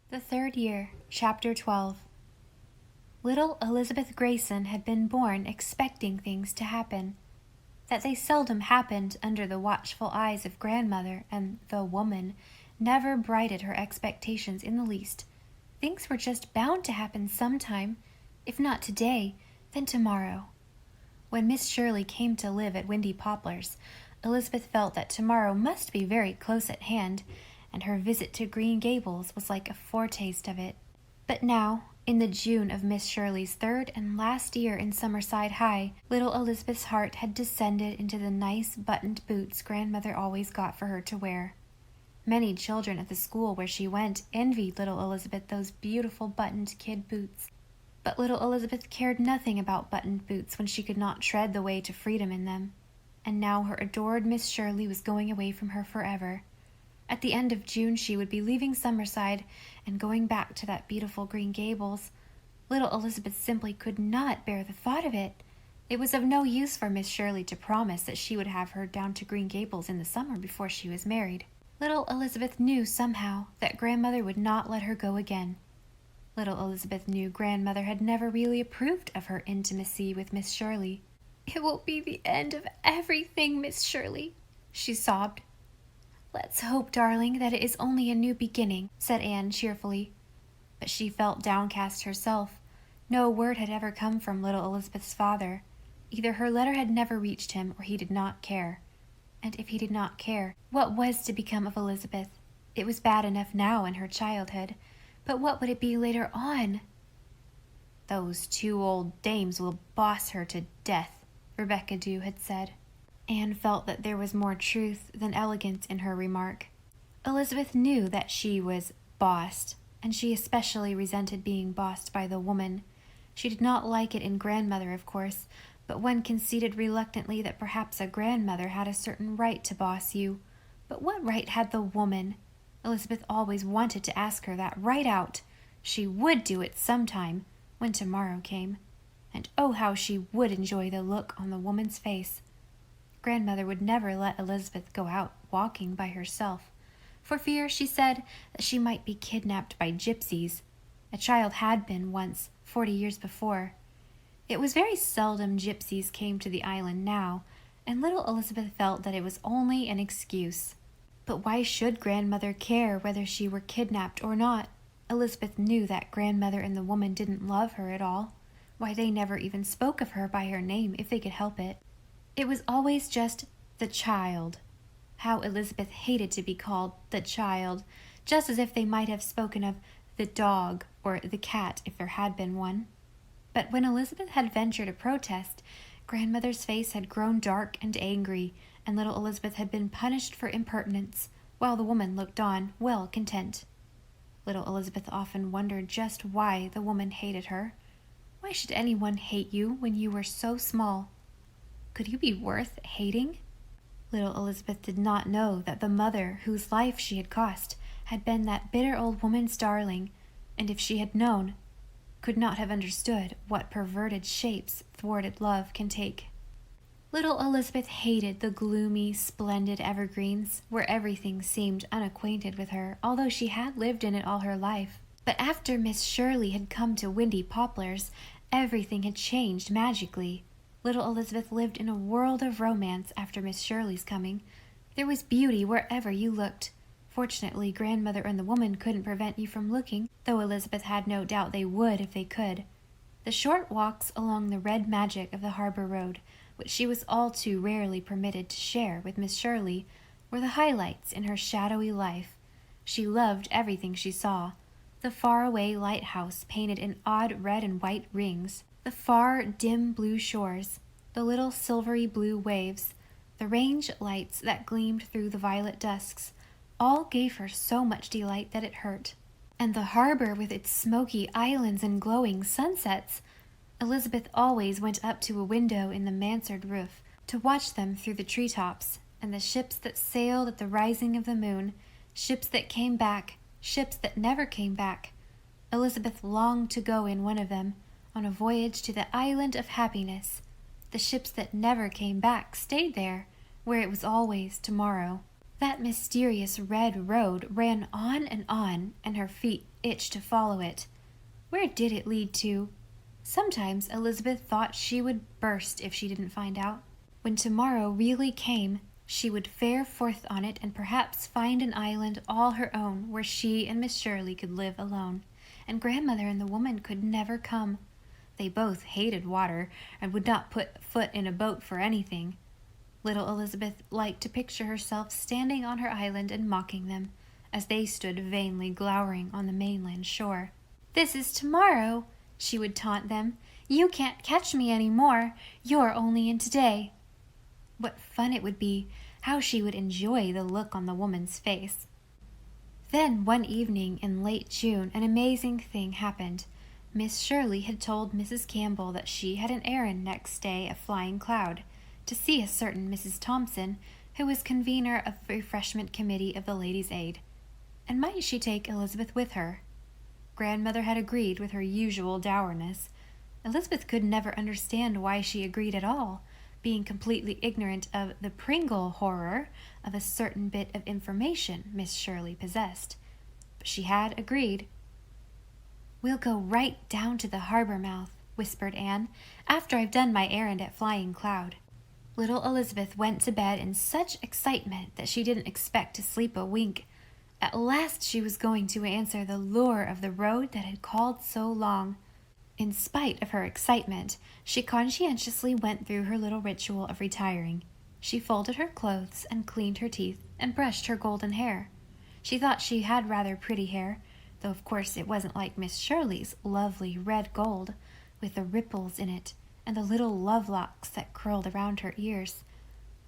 The Third Year, Chapter 12. Little Elizabeth Grayson had been born expecting things to happen. That they seldom happened under the watchful eyes of grandmother and the woman never brightened her expectations in the least. Things were just bound to happen sometime, if not today, then tomorrow. When Miss Shirley came to live at Windy Poplars, Elizabeth felt that tomorrow must be very close at hand, and her visit to Green Gables was like a foretaste of it. But now, in the June of Miss Shirley's third and last year in Summerside High, little Elizabeth's heart had descended into the nice buttoned boots grandmother always got for her to wear. Many children at the school where she went envied little Elizabeth those beautiful buttoned kid boots. But little Elizabeth cared nothing about buttoned boots when she could not tread the way to freedom in them. And now her adored Miss Shirley was going away from her forever. At the end of June she would be leaving Summerside and going back to that beautiful Green Gables. Little Elizabeth simply could not bear the thought of it. It was of no use for Miss Shirley to promise that she would have her down to Green Gables in the summer before she was married. Little Elizabeth knew somehow that grandmother would not let her go again. Little Elizabeth knew grandmother had never really approved of her intimacy with Miss Shirley. "It will be the end of everything, Miss Shirley," she sobbed. "Let's hope, darling, that it is only a new beginning," said Anne cheerfully. But she felt downcast herself. No word had ever come from little Elizabeth's father. Either her letter had never reached him, or he did not care. And if he did not care, what was to become of Elizabeth? It was bad enough now in her childhood, but what would it be later on? "Those two old dames will boss her to death," Rebecca Dew had said. Anne felt that there was more truth than elegance in her remark. Elizabeth knew that she was bossed, and she especially resented being bossed by the woman. She did not like it in grandmother, of course, but one conceded reluctantly that perhaps a grandmother had a certain right to boss you. But what right had the woman? Elizabeth always wanted to ask her that right out. She would do it sometime, when tomorrow came. And oh, how she would enjoy the look on the woman's face. Grandmother would never let Elizabeth go out walking by herself, for fear, she said, that she might be kidnapped by gypsies. A child had been once, 40 years before. It was very seldom gypsies came to the island now, and little Elizabeth felt that it was only an excuse. But why should grandmother care whether she were kidnapped or not? Elizabeth knew that grandmother and the woman didn't love her at all. Why, they never even spoke of her by her name if they could help it. It was always just the child. How Elizabeth hated to be called the child, just as if they might have spoken of the dog or the cat if there had been one. But when Elizabeth had ventured a protest, grandmother's face had grown dark and angry, and little Elizabeth had been punished for impertinence, while the woman looked on, well content. Little Elizabeth often wondered just why the woman hated her. Why should anyone hate you when you were so small? Could you be worth hating? Little Elizabeth did not know that the mother whose life she had cost had been that bitter old woman's darling, and if she had known, could not have understood what perverted shapes thwarted love can take. Little Elizabeth hated the gloomy, splendid evergreens, where everything seemed unacquainted with her, although she had lived in it all her life. But after Miss Shirley had come to Windy Poplars, everything had changed magically. Little Elizabeth lived in a world of romance after Miss Shirley's coming. There was beauty wherever you looked. Fortunately, grandmother and the woman couldn't prevent you from looking, though Elizabeth had no doubt they would if they could. The short walks along the red magic of the harbor road, which she was all too rarely permitted to share with Miss Shirley, were the highlights in her shadowy life. She loved everything she saw. The far-away lighthouse painted in odd red and white rings, the far, dim blue shores, the little silvery blue waves, the range lights that gleamed through the violet dusks, all gave her so much delight that it hurt. And the harbor with its smoky islands and glowing sunsets! Elizabeth always went up to a window in the mansard roof to watch them through the treetops, and the ships that sailed at the rising of the moon, ships that came back, ships that never came back. Elizabeth longed to go in one of them, on a voyage to the island of happiness. The ships that never came back stayed there, where it was always tomorrow. That mysterious red road ran on, and her feet itched to follow it. Where did it lead to? Sometimes Elizabeth thought she would burst if she didn't find out. When tomorrow really came, she would fare forth on it and perhaps find an island all her own where she and Miss Shirley could live alone, and Grandmother and the woman could never come. They both hated water and would not put foot in a boat for anything. Little Elizabeth liked to picture herself standing on her island and mocking them, as they stood vainly glowering on the mainland shore. "This is tomorrow," she would taunt them. "You can't catch me any more. You're only in today." What fun it would be! How she would enjoy the look on the woman's face. Then one evening in late June an amazing thing happened. Miss Shirley had told Mrs. Campbell that she had an errand next day at Flying Cloud, to see a certain Mrs. Thompson, who was convener of the refreshment committee of the Ladies' Aid. And might she take Elizabeth with her? Grandmother had agreed with her usual dourness. Elizabeth could never understand why she agreed at all, being completely ignorant of the Pringle horror of a certain bit of information Miss Shirley possessed. But she had agreed. "We'll go right down to the harbor mouth," whispered Anne, "after I've done my errand at Flying Cloud." Little Elizabeth went to bed in such excitement that she didn't expect to sleep a wink. At last she was going to answer the lure of the road that had called so long. In spite of her excitement, she conscientiously went through her little ritual of retiring. She folded her clothes and cleaned her teeth and brushed her golden hair. She thought she had rather pretty hair, though of course it wasn't like Miss Shirley's lovely red gold, with the ripples in it and the little love locks that curled around her ears.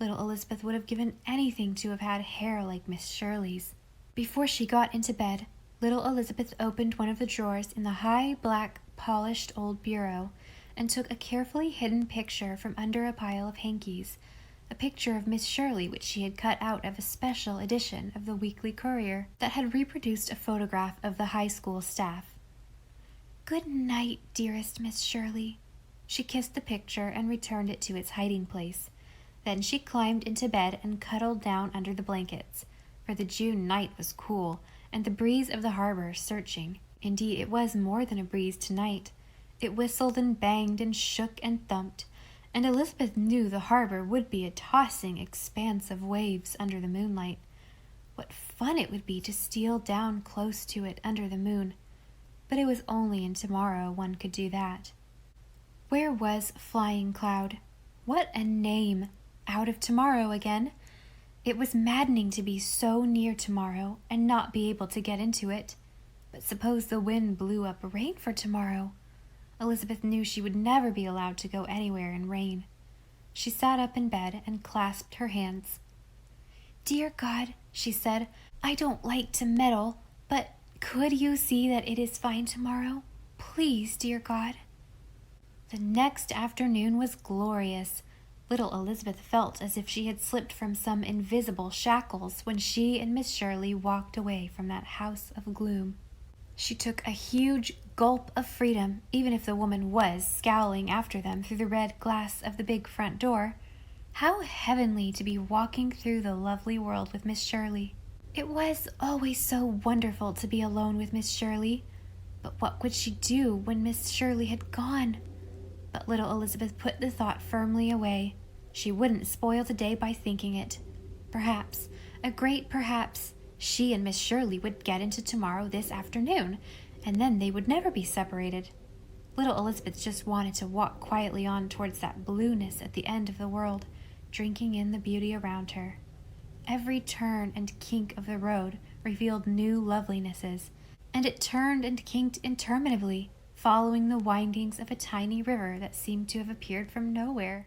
Little Elizabeth would have given anything to have had hair like Miss Shirley's. Before she got into bed, little Elizabeth opened one of the drawers in the high, black, polished old bureau and took a carefully hidden picture from under a pile of hankies, a picture of Miss Shirley which she had cut out of a special edition of the Weekly Courier that had reproduced a photograph of the high school staff. "Good night, dearest Miss Shirley." She kissed the picture and returned it to its hiding place. Then she climbed into bed and cuddled down under the blankets, for the June night was cool and the breeze of the harbor searching. Indeed, it was more than a breeze tonight. It whistled and banged and shook and thumped, and Elizabeth knew the harbor would be a tossing expanse of waves under the moonlight. What fun it would be to steal down close to it under the moon. But it was only in tomorrow one could do that. Where was Flying Cloud? What a name! Out of tomorrow again. It was maddening to be so near tomorrow and not be able to get into it. But suppose the wind blew up rain for tomorrow? Elizabeth knew she would never be allowed to go anywhere in rain. She sat up in bed and clasped her hands. "Dear God," she said, "I don't like to meddle, but could you see that it is fine tomorrow? Please, dear God." The next afternoon was glorious. Little Elizabeth felt as if she had slipped from some invisible shackles when she and Miss Shirley walked away from that house of gloom. She took a huge gulp of freedom, even if the woman was scowling after them through the red glass of the big front door. How heavenly to be walking through the lovely world with Miss Shirley. It was always so wonderful to be alone with Miss Shirley. But what would she do when Miss Shirley had gone? But little Elizabeth put the thought firmly away. She wouldn't spoil the day by thinking it. Perhaps, a great perhaps, she and Miss Shirley would get into tomorrow this afternoon, and then they would never be separated. Little Elizabeth just wanted to walk quietly on towards that blueness at the end of the world, drinking in the beauty around her. Every turn and kink of the road revealed new lovelinesses, and it turned and kinked interminably, following the windings of a tiny river that seemed to have appeared from nowhere.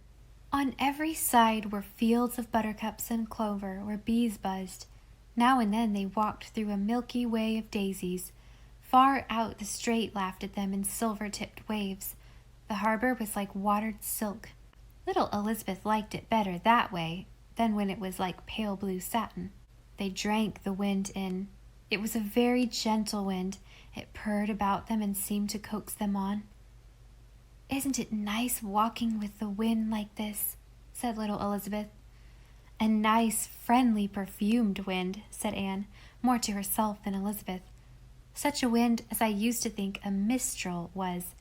On every side were fields of buttercups and clover where bees buzzed. Now and then they walked through a milky way of daisies. Far out the strait laughed at them in silver-tipped waves. The harbor was like watered silk. Little Elizabeth liked it better that way than when it was like pale blue satin. They drank the wind in. It was a very gentle wind. It purred about them and seemed to coax them on. "Isn't it nice walking with the wind like this?" said little Elizabeth. "A nice, friendly, perfumed wind," said Anne, more to herself than Elizabeth. "Such a wind as I used to think a mistral was.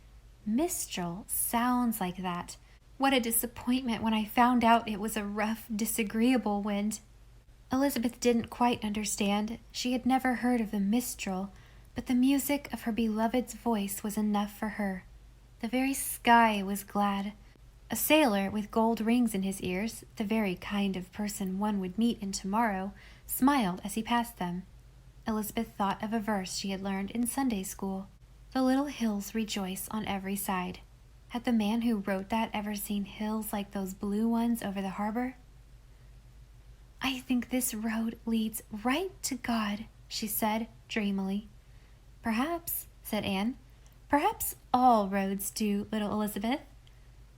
Mistral sounds like that. What a disappointment when I found out it was a rough, disagreeable wind." Elizabeth didn't quite understand. She had never heard of the mistral, but the music of her beloved's voice was enough for her. The very sky was glad. A sailor with gold rings in his ears, the very kind of person one would meet in tomorrow, smiled as he passed them. Elizabeth thought of a verse she had learned in Sunday school. "The little hills rejoice on every side." Had the man who wrote that ever seen hills like those blue ones over the harbor? "I think this road leads right to God," she said dreamily. "Perhaps," said Anne. "Perhaps all roads do, little Elizabeth.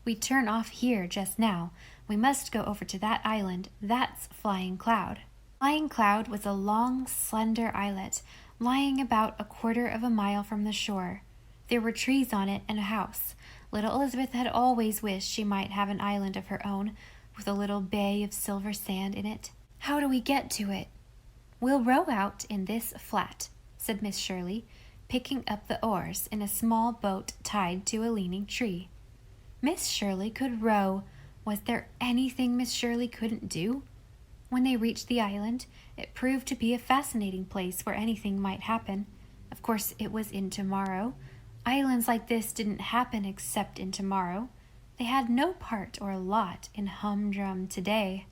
We turn off here just now. We must go over to that island. That's Flying Cloud." Flying Cloud was a long, slender islet, lying about a quarter of a mile from the shore. There were trees on it and a house. Little Elizabeth had always wished she might have an island of her own, with a little bay of silver sand in it. "How do we get to it?" "We'll row out in this flat," said Miss Shirley, picking up the oars in a small boat tied to a leaning tree. Miss Shirley could row. Was there anything Miss Shirley couldn't do? When they reached the island, it proved to be a fascinating place where anything might happen. Of course, it was in tomorrow. Islands like this didn't happen except in tomorrow. They had no part or lot in humdrum today.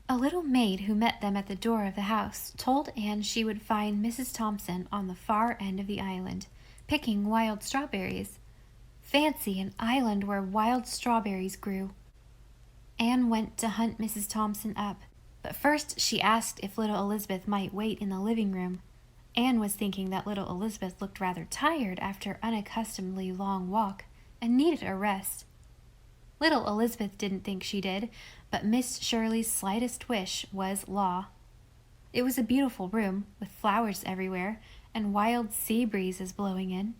A little maid who met them at the door of the house told Anne she would find Mrs. Thompson on the far end of the island, picking wild strawberries. Fancy an island where wild strawberries grew. Anne went to hunt Mrs. Thompson up, but first she asked if little Elizabeth might wait in the living room. Anne was thinking that little Elizabeth looked rather tired after an unaccustomedly long walk and needed a rest. Little Elizabeth didn't think she did, but Miss Shirley's slightest wish was law. It was a beautiful room, with flowers everywhere, and wild sea breezes blowing in.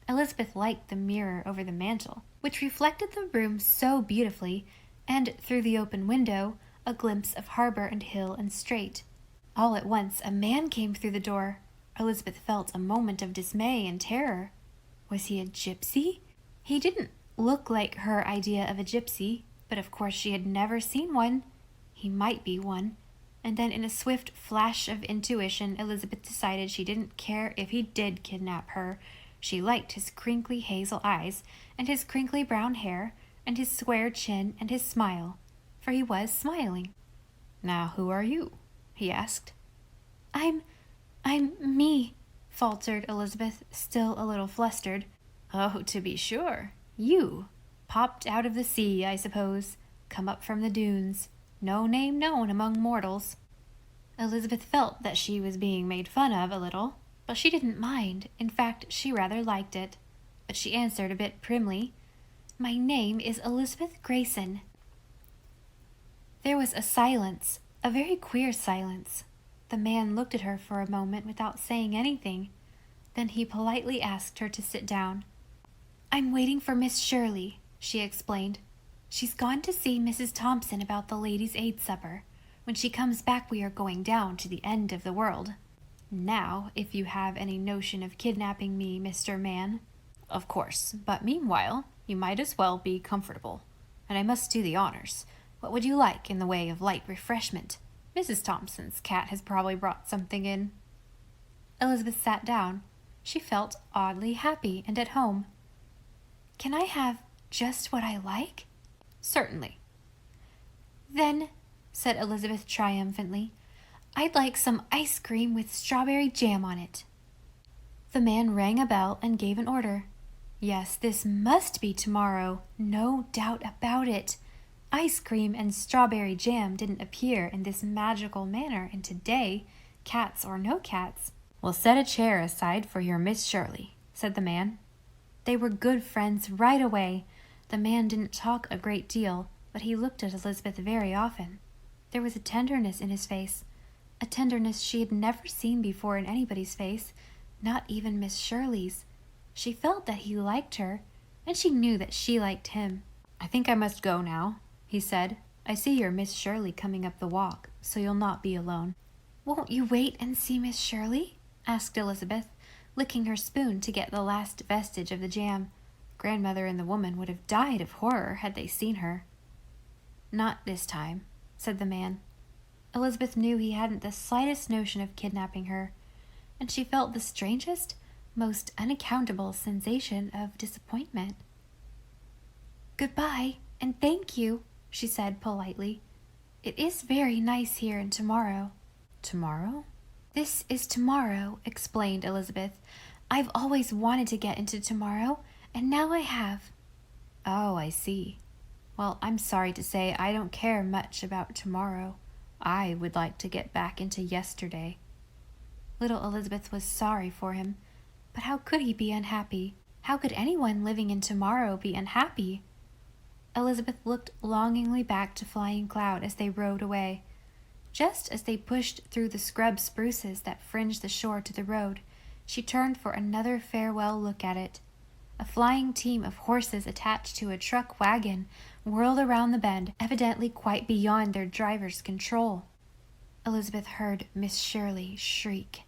Elizabeth liked the mirror over the mantel, which reflected the room so beautifully, and through the open window, a glimpse of harbor and hill and strait. All at once, a man came through the door. Elizabeth felt a moment of dismay and terror. Was he a gypsy? He didn't look like her idea of a gypsy, but of course she had never seen one. He might be one. And then in a swift flash of intuition, Elizabeth decided she didn't care if he did kidnap her. She liked his crinkly hazel eyes, and his crinkly brown hair, and his square chin, and his smile, for he was smiling. "Now, who are you?" he asked. I'm me," faltered Elizabeth, still a little flustered. "Oh, to be sure. You. Popped out of the sea, I suppose. Come up from the dunes. No name known among mortals." Elizabeth felt that she was being made fun of a little, but she didn't mind. In fact, she rather liked it. But she answered a bit primly, "My name is Elizabeth Grayson." There was a silence, a very queer silence. The man looked at her for a moment without saying anything. Then he politely asked her to sit down. "I'm waiting for Miss Shirley," she explained. "She's gone to see Mrs. Thompson about the Ladies' Aid supper. When she comes back, we are going down to the end of the world. Now, if you have any notion of kidnapping me, Mr. Man—" "Of course, but meanwhile, you might as well be comfortable. And I must do the honors. What would you like in the way of light refreshment? Mrs. Thompson's cat has probably brought something in." Elizabeth sat down. She felt oddly happy and at home. "Can I have just what I like?" "Certainly." "Then," said Elizabeth triumphantly, "I'd like some ice cream with strawberry jam on it." The man rang a bell and gave an order. Yes, this must be tomorrow, no doubt about it. Ice cream and strawberry jam didn't appear in this magical manner in today, cats or no cats. "We'll set a chair aside for your Miss Shirley," said the man. They were good friends right away. The man didn't talk a great deal, but he looked at Elizabeth very often. There was a tenderness in his face, a tenderness she had never seen before in anybody's face, not even Miss Shirley's. She felt that he liked her, and she knew that she liked him. "I think I must go now," he said. I see your Miss Shirley coming up the walk, so you'll not be alone." "Won't you wait and see Miss Shirley?" asked Elizabeth, licking her spoon to get the last vestige of the jam. Grandmother and the woman would have died of horror had they seen her. "Not this time," said the man. Elizabeth knew he hadn't the slightest notion of kidnapping her, and she felt the strangest, most unaccountable sensation of disappointment. "Goodbye, and thank you," she said politely. "It is very nice here, and tomorrow." "Tomorrow?" "This is tomorrow," explained Elizabeth. "I've always wanted to get into tomorrow, and now I have." "Oh, I see. Well, I'm sorry to say I don't care much about tomorrow. I would like to get back into yesterday." Little Elizabeth was sorry for him, but how could he be unhappy? How could anyone living in tomorrow be unhappy? Elizabeth looked longingly back to Flying Cloud as they rode away. Just as they pushed through the scrub spruces that fringed the shore to the road, she turned for another farewell look at it. A flying team of horses attached to a truck wagon whirled around the bend, evidently quite beyond their driver's control. Elizabeth heard Miss Shirley shriek.